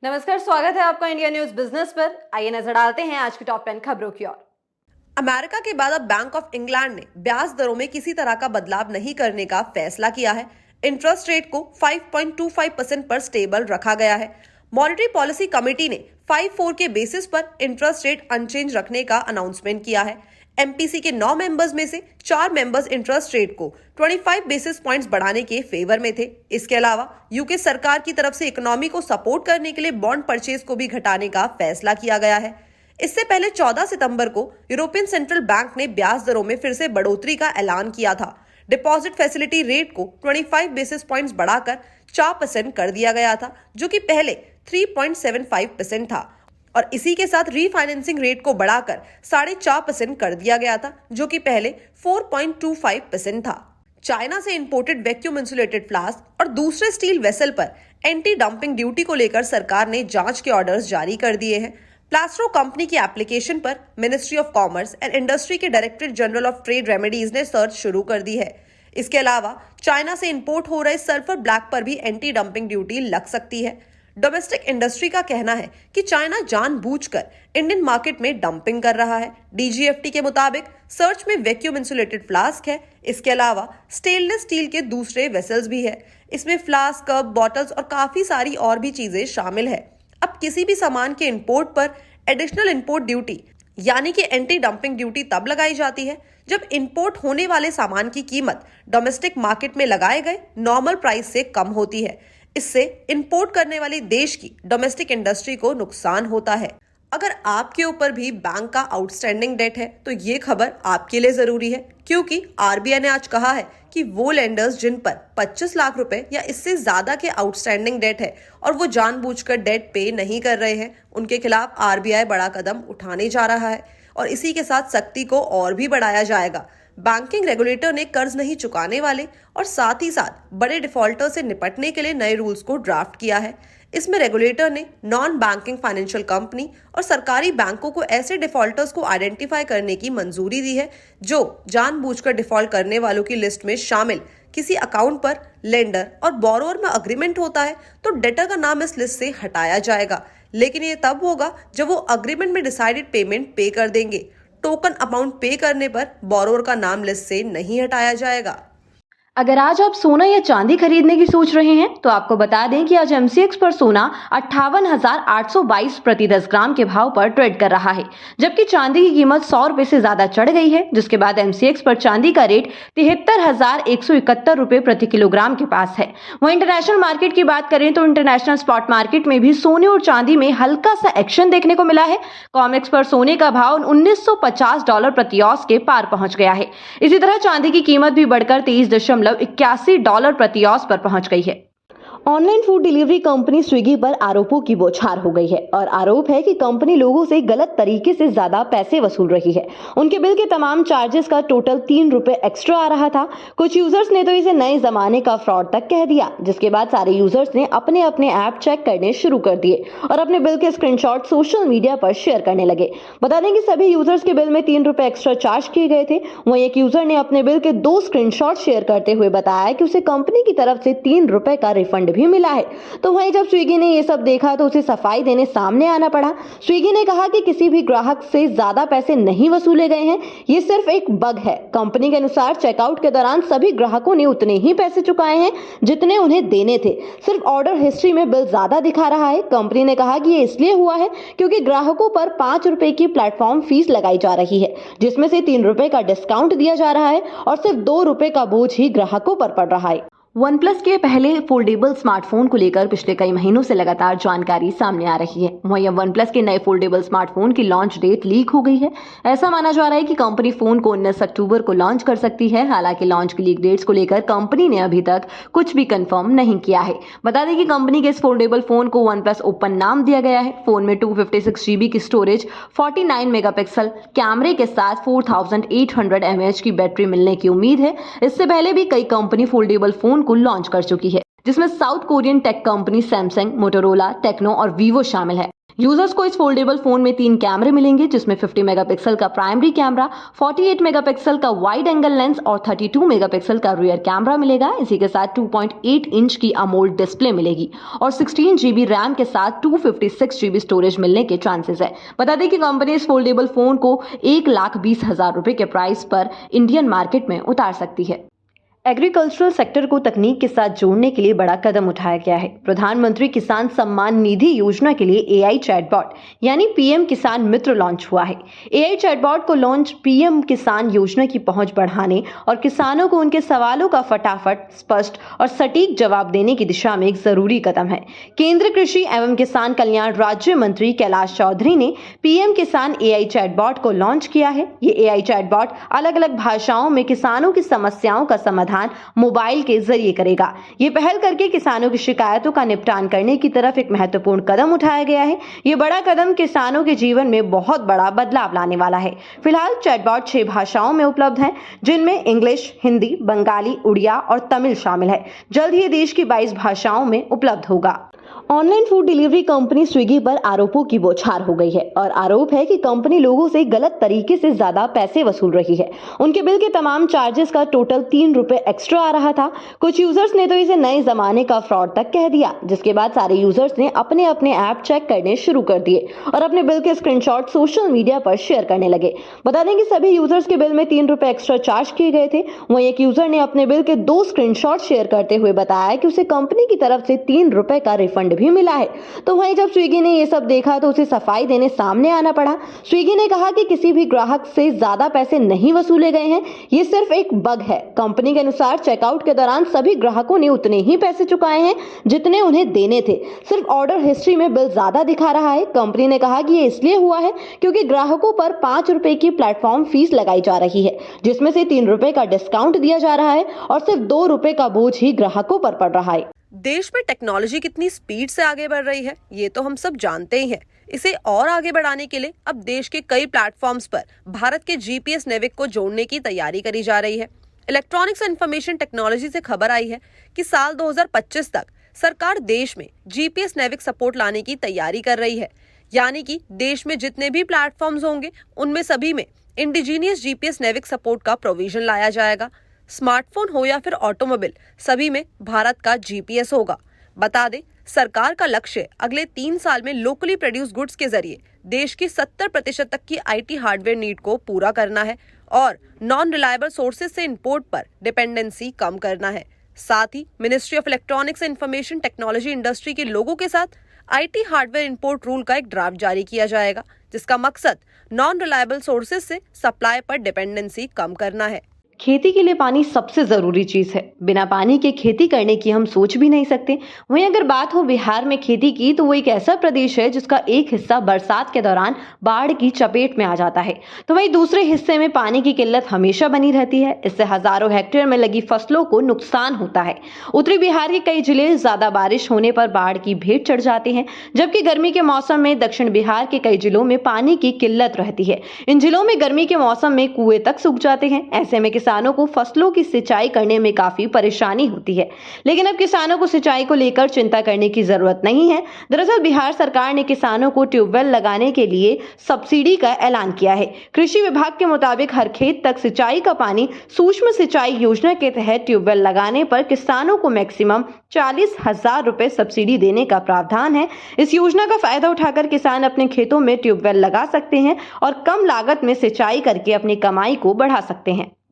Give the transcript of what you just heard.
नमस्कार, स्वागत है आपका इंडिया न्यूज बिजनेस पर। आइए नजर डालते हैं आज की टॉप 10 खबरों की ओर। अमेरिका के बाद अब बैंक ऑफ इंग्लैंड ने ब्याज दरों में किसी तरह का बदलाव नहीं करने का फैसला किया है। इंटरेस्ट रेट को 5.25% पर स्टेबल रखा गया है। मॉनेटरी पॉलिसी कमेटी ने 5.4 के बेसिस पर इंटरेस्ट रेट अनचेंज रखने का अनाउंसमेंट किया है। एमपीसी के 9 मेंबर्स में से 4 मेंबर्स इंटरेस्ट रेट को 25 बेसिस पॉइंट्स बढ़ाने के फेवर में थे। इसके अलावा यूके सरकार की तरफ से इकोनॉमी को सपोर्ट करने के लिए बॉन्ड परचेज को भी घटाने का फैसला किया गया है। इससे पहले 14 सितंबर को यूरोपियन सेंट्रल बैंक ने ब्याज दरों में फिर से बढ़ोतरी का ऐलान किया था। डिपॉजिट फैसिलिटी रेट को 25 बेसिस पॉइंट्स बढ़ाकर 4% कर दिया गया था, जो कि पहले 3.75% था, और इसी के साथ रीफाइनेंसिंग रेट को बढ़ाकर 4.5% कर दिया गया था, जो कि पहले 4.25% था। चाइना से इंपोर्टेड वैक्यूम इंसुलेटेड फ्लास्क और दूसरे स्टील वेसल पर एंटी डंपिंग ड्यूटी को लेकर सरकार ने जांच के ऑर्डर्स जारी कर दिए हैं। प्लास्ट्रो कंपनी की एप्लीकेशन पर ministry of commerce and industry के director general of trade remedies ने सर्च शुरू कर दी है। इसके अलावा चाइना से इंपोर्ट हो रहे सल्फर ब्लैक पर भी एंटी डंपिंग ड्यूटी लग सकती है। डोमेस्टिक इंडस्ट्री का कहना है कि चाइना जानबूझकर इंडियन मार्केट में डंपिंग कर रहा है। डीजीएफटी के मुताबिक सर्च में वैक्यूम इंसुलेटेड फ्लास्क है। इसके अलावा स्टेनलेस स्टील के दूसरे वेसल्स भी है। इसमें फ्लास्क, कप, बॉटल्स और काफी सारी और भी चीजें शामिल है। अब किसी भी सामान के इंपोर्ट पर एडिशनल इंपोर्ट ड्यूटी यानी कि एंटी डंपिंग ड्यूटी तब लगाई जाती है जब इंपोर्ट होने वाले सामान की कीमत डोमेस्टिक मार्केट में लगाए गए नॉर्मल प्राइस से कम होती है। इससे इंपोर्ट करने वाले देश की डोमेस्टिक इंडस्ट्री को नुकसान होता है। अगर आपके ऊपर भी बैंक का आउटस्टैंडिंग डेट है तो ये खबर आपके लिए जरूरी है, क्योंकि आरबीआई ने आज कहा है कि वो लेंडर्स जिन पर 25 लाख रुपए या इससे ज्यादा के आउटस्टैंडिंग डेट है और वो जानबूझकर डेट पे नहीं कर रहे हैं, उनके खिलाफ आरबीआई बड़ा कदम उठाने जा रहा है और इसी के साथ सख्ती को और भी बढ़ाया जाएगा। बैंकिंग रेगुलेटर ने कर्ज नहीं चुकाने वाले और साथ ही साथ बड़े डिफॉल्टर से निपटने के लिए नए रूल्स को ड्राफ्ट किया है। इसमें रेगुलेटर ने नॉन बैंकिंग फाइनेंशियल कंपनी और सरकारी बैंकों को ऐसे डिफॉल्टर्स को आइडेंटिफाई करने की मंजूरी दी है जो जानबूझकर डिफॉल्ट करने वालों की लिस्ट में शामिल किसी अकाउंट पर लेंडर और बोरोवर में अग्रीमेंट होता है तो डेटर का नाम इस लिस्ट से हटाया जाएगा, लेकिन ये तब होगा जब वो अग्रीमेंट में डिसाइडेड पेमेंट पे कर देंगे। टोकन अमाउंट पे करने पर बोरोवर का नाम लिस्ट से नहीं हटाया जाएगा। अगर आज आप सोना या चांदी खरीदने की सोच रहे हैं तो आपको बता दें कि आज एमसीएक्स पर सोना 58,822 प्रति 10 ग्राम के भाव पर ट्रेड कर रहा है, जबकि चांदी की कीमत 100 रुपए से ज्यादा चढ़ गई है, जिसके बाद एमसीएक्स पर चांदी का रेट 73,171 रुपए प्रति किलोग्राम के पास है। वहीं इंटरनेशनल मार्केट की बात करें तो इंटरनेशनल स्पॉट मार्केट में भी सोने और चांदी में हल्का सा एक्शन देखने को मिला है। कॉमेक्स पर सोने का भाव $1950 प्रति औंस के पार पहुंच गया है। इसी तरह चांदी की कीमत भी बढ़कर $83.81 प्रति औंस पर पहुंच गई है। Online food delivery company Swiggy पर आरोपों की बौछार हो गई है और आरोप है कि कंपनी लोगों से गलत तरीके से ज्यादा पैसे वसूल रही है। उनके बिल के तमाम चार्जेस का टोटल 3 रुपए एक्स्ट्रा आ रहा था। कुछ यूजर्स ने तो इसे नए जमाने का फ्रॉड तक कह दिया, जिसके बाद सारे यूजर्स ने अपने अपने ऐप चेक करने शुरू कर दिए और अपने बिल के स्क्रीनशॉट सोशल मीडिया पर शेयर करने लगे। बता दें कि सभी यूजर्स के बिल में 3 रुपए एक्स्ट्रा चार्ज किए गए थे। वहीं एक यूजर ने अपने बिल के 2 स्क्रीनशॉट शेयर करते हुए बताया कि उसे कंपनी की तरफ से 3 रुपए का रिफंड भी मिला है। तो वहीं जब स्विगी ने ये सब देखा तो उसे सफाई देने सामने आना पड़ा। स्विगी ने कहा कि किसी भी ग्राहक से ज्यादा पैसे नहीं वसूले गए हैं, ये सिर्फ एक बग है। कंपनी के अनुसार चेकआउट के दौरान सभी ग्राहकों ने उतने ही पैसे चुकाए हैं जितने उन्हें देने थे, सिर्फ ऑर्डर हिस्ट्री में बिल ज्यादा दिखा रहा है। कंपनी ने कहा कि ये इसलिए हुआ है क्योंकि ग्राहकों पर 5 रुपए की प्लेटफॉर्म फीस लगाई जा रही है, जिसमें से 3 रुपए का डिस्काउंट दिया जा रहा है और सिर्फ 2 रुपए का बोझ ही ग्राहकों पर पड़ रहा है। OnePlus के पहले फोल्डेबल स्मार्टफोन को लेकर पिछले कई महीनों से लगातार जानकारी सामने आ रही है। वहीं अब OnePlus के नए फोल्डेबल स्मार्टफोन की लॉन्च डेट लीक हो गई है। ऐसा माना जा रहा है कि कंपनी फोन को 19 अक्टूबर को लॉन्च कर सकती है। हालांकि लॉन्च की लीक डेट्स को लेकर कंपनी ने अभी तक कुछ भी कंफर्म नहीं किया है। बता दें कि कंपनी के इस फोल्डेबल फोन को OnePlus Open नाम दिया गया है। फोन में 256 GB की स्टोरेज, 49 मेगापिक्सल कैमरे के साथ 4800 mAh की बैटरी मिलने की उम्मीद है। इससे पहले भी कई कंपनी फोल्डेबल फोन को लॉन्च कर चुकी है, जिसमें south Korean tech company Samsung, Motorola, Tecno और वीवो शामिल है। यूजर्स को इस फोल्डेबल फोन में 3 कैमरे मिलेंगे, जिसमें 50 मेगापिक्सल का प्राइमरी कैमरा, 48 मेगापिक्सल का वाइड एंगल लेंस और 32 मेगापिक्सल का रियर कैमरा मिलेगा। इसी के साथ 2.8 इंच की अमोल्ड डिस्प्ले मिलेगी और 16 GB रैम के साथ 256 GB स्टोरेज मिलने के चांसेस है। बता दें कि कंपनी इस फोल्डेबल फोन को 1,20,000 रुपए के प्राइस पर इंडियन मार्केट में उतार सकती है। एग्रीकल्चरल सेक्टर को तकनीक के साथ जोड़ने के लिए बड़ा कदम उठाया गया है। प्रधानमंत्री किसान सम्मान निधि योजना के लिए एआई चैटबॉट यानी पीएम किसान मित्र लॉन्च हुआ है। एआई चैटबॉट को लॉन्च पीएम किसान योजना की पहुंच बढ़ाने और किसानों को उनके सवालों का फटाफट, स्पष्ट और सटीक जवाब देने की दिशा में एक जरूरी कदम है। केंद्रीय कृषि एवं किसान कल्याण राज्य मंत्री कैलाश चौधरी ने पीएम किसान एआई चैटबॉट को लॉन्च किया है। ये एआई चैटबॉट अलग अलग भाषाओं में किसानों की समस्याओं का समाधान मोबाइल के जरिए करेगा। ये पहल करके किसानों की शिकायतों का निपटान करने की तरफ एक महत्वपूर्ण कदम उठाया गया है। ये बड़ा कदम किसानों के जीवन में बहुत बड़ा बदलाव लाने वाला है। फिलहाल चैटबॉट 6 भाषाओं में उपलब्ध है, जिनमें इंग्लिश, हिंदी, बंगाली, उड़िया और तमिल शामिल है। जल्द ही देश की 22 भाषाओं में उपलब्ध होगा। Online food delivery company Swiggy पर आरोपों की बौछार हो गई है और आरोप है कि कंपनी लोगों से गलत तरीके से ज्यादा पैसे वसूल रही है। उनके बिल के तमाम चार्जेस का टोटल 3 रुपए एक्स्ट्रा आ रहा था। कुछ यूजर्स ने तो इसे नए जमाने का फ्रॉड तक कह दिया, जिसके बाद सारे यूजर्स ने अपने अपने ऐप चेक करने शुरू कर दिए और अपने बिल के स्क्रीनशॉट सोशल मीडिया पर शेयर करने लगे। बता दें कि सभी यूजर्स के बिल में 3 रुपए एक्स्ट्रा चार्ज किए गए थे। वहीं एक यूजर ने अपने बिल के 2 स्क्रीनशॉट शेयर करते हुए बताया कि उसे कंपनी की तरफ से 3 रुपए का रिफंड भी मिला है। तो वहीं जब स्विगी ने ये सब देखा तो उसे सफाई देने सामने आना पड़ा। स्विगी ने कहा कि किसी भी ग्राहक से ज्यादा पैसे नहीं वसूले गए हैं, ये सिर्फ एक बग है। कंपनी के अनुसार चेकआउट के दौरान सभी ग्राहकों ने उतने ही पैसे चुकाए हैं जितने उन्हें देने थे। सिर्फ ऑर्डर हिस्ट्री में बिल ज्यादा दिखा रहा है। कंपनी ने कहा कि ये इसलिए हुआ है क्योंकि ग्राहकों पर 5 रुपए की प्लेटफॉर्म फीस लगाई जा रही है, जिसमें से 3 रुपए का डिस्काउंट दिया जा रहा है और सिर्फ 2 रुपए का बोझ ही ग्राहकों पर पड़ रहा है। देश में टेक्नोलॉजी कितनी स्पीड से आगे बढ़ रही है, ये तो हम सब जानते ही हैं। इसे और आगे बढ़ाने के लिए अब देश के कई प्लेटफॉर्म्स पर भारत के जीपीएस नेविक को जोड़ने की तैयारी करी जा रही है। इलेक्ट्रॉनिक्स एंड इंफॉर्मेशन टेक्नोलॉजी से खबर आई है कि साल 2025 तक सरकार देश में जीपीएस नेविक सपोर्ट लाने की तैयारी कर रही है। यानी कि देश में जितने भी प्लेटफॉर्म्स होंगे उनमें सभी में इंडिजीनियस जीपीएस नेविक सपोर्ट का प्रोविजन लाया जाएगा। स्मार्टफोन हो या फिर ऑटोमोबाइल, सभी में भारत का जीपीएस होगा। बता दें, सरकार का लक्ष्य अगले 3 साल में लोकली प्रोड्यूस गुड्स के जरिए देश की 70% तक की आईटी हार्डवेयर नीड को पूरा करना है और नॉन रिलायबल सोर्सेज से इंपोर्ट पर डिपेंडेंसी कम करना है। साथ ही ministry of electronics and information technology industry के लोगों के साथ आईटी हार्डवेयर इंपोर्ट रूल का एक ड्राफ्ट जारी किया जाएगा, जिसका मकसद नॉन रिलायबल सोर्सेज से सप्लाई पर डिपेंडेंसी कम करना है। खेती के लिए पानी सबसे जरूरी चीज है। बिना पानी के खेती करने की हम सोच भी नहीं सकते। वहीं अगर बात हो बिहार में खेती की, तो वो एक ऐसा प्रदेश है जिसका एक हिस्सा बरसात के दौरान बाढ़ की चपेट में आ जाता है, तो वहीं दूसरे हिस्से में पानी की किल्लत हमेशा बनी रहती है। इससे हजारों हेक्टेयर में लगी फसलों को नुकसान होता है। उत्तरी बिहार के कई जिले ज्यादा बारिश होने पर बाढ़ की भेंट चढ़ जाते हैं, जबकि गर्मी के मौसम में दक्षिण बिहार के कई जिलों में पानी की किल्लत रहती है। इन जिलों में गर्मी के मौसम में कुएं तक सूख जाते हैं। ऐसे में किसानों को फसलों की सिंचाई करने में काफी परेशानी होती है। लेकिन अब किसानों को सिंचाई को लेकर चिंता करने की जरूरत नहीं है। दरअसल बिहार सरकार ने किसानों को ट्यूबवेल लगाने के लिए सब्सिडी का ऐलान किया है। कृषि विभाग के मुताबिक हर खेत तक सिंचाई का पानी सूक्ष्म सिंचाई योजना के तहत ट्यूबवेल लगाने पर किसानों को मैक्सिमम 40,000 रुपए सब्सिडी देने का प्रावधान है। इस योजना का फायदा उठाकर किसान अपने खेतों में ट्यूबवेल लगा सकते हैं और कम लागत में सिंचाई करके अपनी कमाई को बढ़ा सकते हैं।